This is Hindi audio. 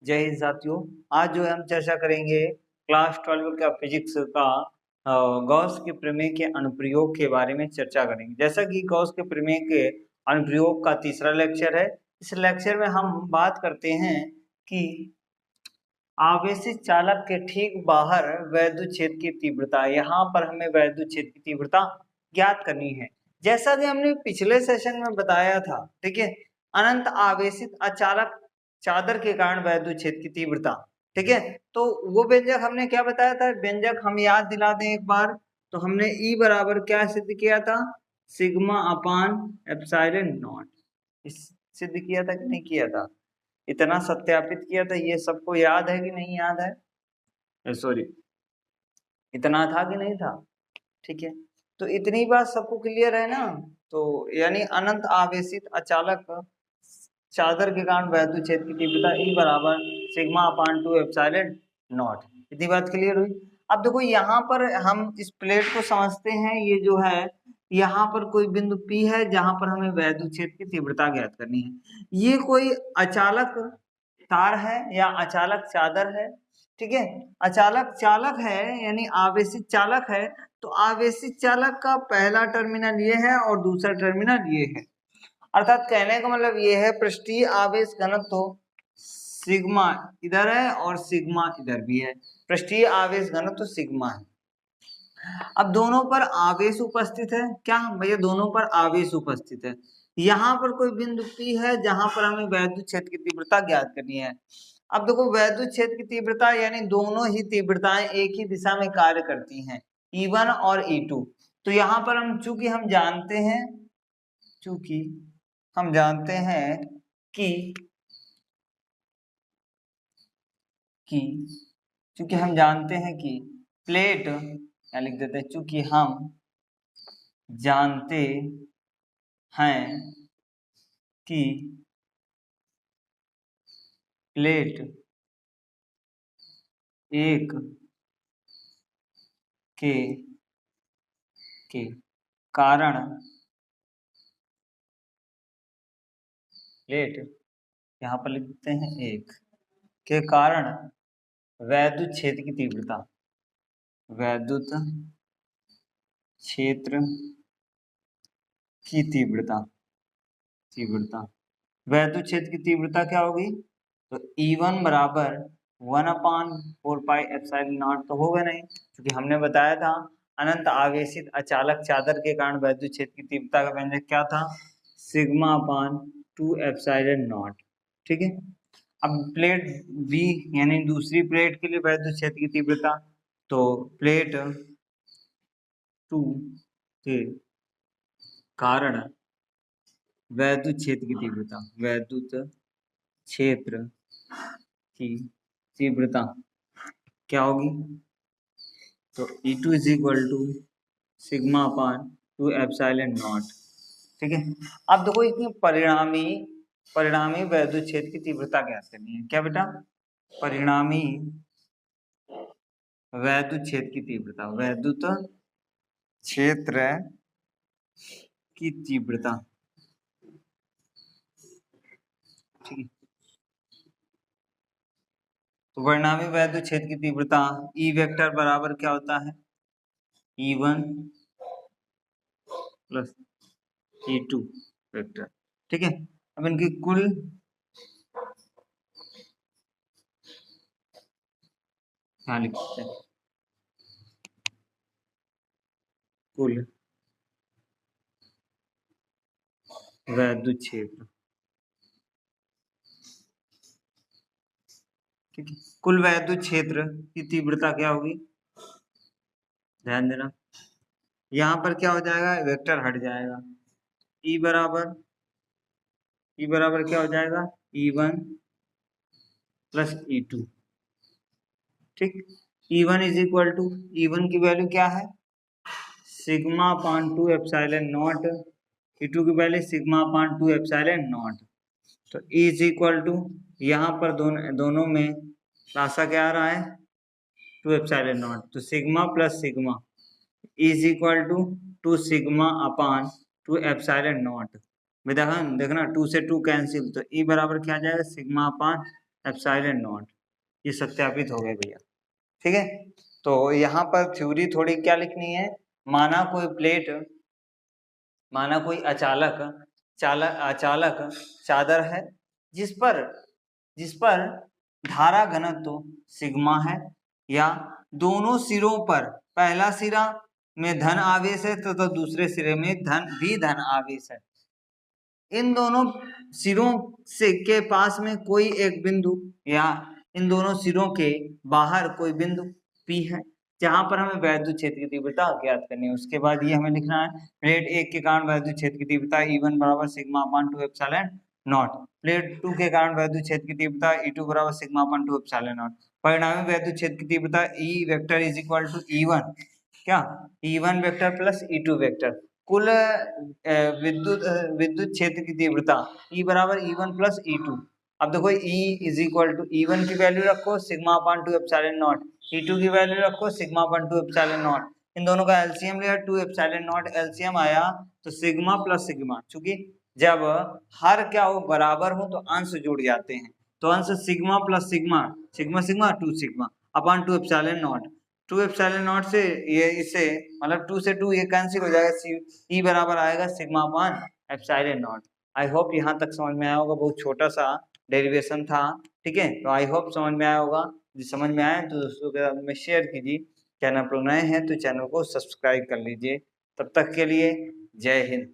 जय हिंद साथियों। आज जो है हम चर्चा करेंगे क्लास 12 का फिजिक्स का गॉस के प्रमेय के अनुप्रयोग के बारे में चर्चा करेंगे। जैसा कि गॉस के प्रमेय के अनुप्रयोग का तीसरा लेक्चर है। इस लेक्चर में हम बात करते हैं कि आवेशित चालक के ठीक बाहर वैद्युत क्षेत्र की तीव्रता, यहाँ पर हमें वैद्युत क्षेत्र की तीव्रता ज्ञात करनी है। जैसा कि हमने पिछले सेशन में बताया था, ठीक है, अनंत आवेशित अचालक चादर के कारण वैद्युत क्षेत्र की तीव्रता, ठीक है। तो वो व्यंजक हमने क्या बताया था, व्यंजक हम याद दिला दें एक बार। तो हमने E बराबर क्या सिद्ध किया था, सिग्मा अपान एप्सिलॉन नॉट। सिद्ध किया था कि नहीं किया था, इतना सत्यापित किया था, ये सबको याद है कि नहीं याद है, सॉरी इतना था कि नहीं था, ठीक है। तो इतनी बात सबको क्लियर है ना। तो यानी अनंत आवेशित अचालक चादर के कारण वैद्युत क्षेत्र की तीव्रता E बराबर सिग्मा अपान 2 एप्सिलॉन नॉट। इतनी बात क्लियर हुई। अब देखो यहाँ पर हम इस प्लेट को समझते हैं, ये जो है यहाँ पर कोई बिंदु P है जहां पर हमें वैद्युत क्षेत्र की तीव्रता ज्ञात करनी है। ये कोई अचालक तार है या अचालक चादर है, ठीक है। अचालक चालक है यानी आवेशित चालक है। तो आवेशित चालक का पहला टर्मिनल ये है और दूसरा टर्मिनल ये है। अर्थात कहने का मतलब ये है पृष्ठीय आवेश घनत्व सिग्मा इधर है और सिग्मा इधर भी है। पृष्ठीय आवेश घनत्व सिग्मा है। अब दोनों पर आवेश उपस्थित है, क्या भैया, दोनों पर आवेश उपस्थित है। यहाँ पर कोई बिंदु P है जहां पर हमें वैद्युत क्षेत्र की तीव्रता ज्ञात करनी है। अब देखो वैद्युत क्षेत्र की तीव्रता यानी दोनों ही तीव्रताएं एक ही दिशा में कार्य करती हैं, E1 और E2। तो यहाँ पर हम चूंकि हम जानते हैं कि चूंकि हम जानते हैं कि प्लेट, क्या लिख देते हैं, चूंकि हम जानते हैं कि प्लेट एक के कारण प्लेट यहाँ पर लिखते हैं एक के कारण वैद्युत क्षेत्र की तीव्रता, वैद्युत क्षेत्र की तीव्रता वैद्युत क्षेत्र की तीव्रता क्या होगी, तो E1 बराबर 1/4πε0 तो होगा नहीं, क्योंकि हमने बताया था अनंत आवेशित अचालक चादर के कारण वैद्युत क्षेत्र की तीव्रता का व्यंजक क्या था, सिग्मा अपान 2ε0, ठीक है। अब प्लेट बी यानी दूसरी प्लेट के लिए वैद्युत क्षेत्र की तीव्रता, तो प्लेट 2 के कारण वैद्युत क्षेत्र की तीव्रता, वैद्युत क्षेत्र की तीव्रता क्या होगी, तो E2 is equal to sigma upon 2ε0, ठीक है। अब देखो इसमें परिणामी वैद्युत क्षेत्र की तीव्रता ज्ञात करनी है। क्या बेटा, परिणामी वैद्युत क्षेत्र की तीव्रता, वैद्युत क्षेत्र की तीव्रता, ठीक है। तो परिणामी वैद्युत क्षेत्र की तीव्रता E वेक्टर बराबर क्या होता है, E1 प्लस E2 वेक्टर, ठीक है। अब इनकी कुल क्या लिखते हैं, कुल वैद्युत क्षेत्र, ठीक है। कुल वैद्युत क्षेत्र की तीव्रता क्या होगी, ध्यान देना, यहाँ पर क्या हो जाएगा, वेक्टर हट जाएगा। E बराबर क्या हो जाएगा, E1 प्लस E2, ठीक। E1 is equal to, E1 की वैल्यू क्या है, सिग्मा अपान 2ε0, E2 की वैल्यू सिग्मा अपान 2ε0। तो E इज इक्वल टू, यहाँ पर दोनों में राशा क्या आ रहा है, 2ε0, तो sigma plus sigma is equal to 2 sigma upon 2ε0। देखना 2 से 2 कैंसिल, तो E बराबर क्या आ जाएगा, सिग्मा अपान एप्सिलॉन नॉट। ये सत्यापित हो गए भैया, ठीक है। तो यहाँ पर थ्योरी थोड़ी क्या लिखनी है, माना कोई प्लेट, माना कोई अचालक चादर है जिस पर धारा घनत्व सिग्मा है, या दोनों सिरों पर पहला सिरा में धन आवेश है तथा दूसरे सिरे में धन आवेश है। इन दोनों सिरों से के पास में कोई एक बिंदु या इन दोनों सिरों के बाहर कोई बिंदु P है जहां पर हमें वैद्युत क्षेत्र की तीव्रता ज्ञात करनी है। उसके बाद ये हमें लिखना है प्लेट 1 के कारण वैद्युत क्षेत्र की तीव्रता E1 बराबर sigma upon 2 epsilon not, plate 2 के कारण वैद्युत क्षेत्र की तीव्रता E2 बराबर सिग्मा अपान 2 एप्सिलॉन नॉट। परिणामी वैद्युत क्षेत्र की तीव्रता E vector is equal to E1 क्या E1 vector plus E2 vector. कुल विद्युत क्षेत्र की तीव्रता E बराबर E1 प्लस E2। अब देखो E is equal to E1 की वैल्यू रखो sigma upon 2 epsilon not, E2 की वैल्यू रखो सिग्मा अपान 2 एप्सिलॉन नॉट। इन दोनों का एलसीएम लिया 2 एप्सिलॉन नॉट, एलसीएम आया तो सिग्मा प्लस सिग्मा, क्योंकि जब हर क्या हो बराबर हो तो अंश जुड़ जाते हैं, तो अंश sigma plus sigma, sigma sigma 2 sigma upon 2 epsilon not. 2 epsilon not से ये इससे मतलब 2 से 2 ये कैंसिल हो जाएगा, ई बराबर आएगा sigma upon epsilon not. I hope यहाँ तक समझ में आया होगा, बहुत छोटा सा डेरिवेशन था, ठीक है। तो आई होप समझ में आया होगा, समझ में आया तो दोस्तों के साथ में शेयर कीजिए। चैनल पर नए हैं तो चैनल को सब्सक्राइब कर लीजिए। तब तक के लिए जय हिंद।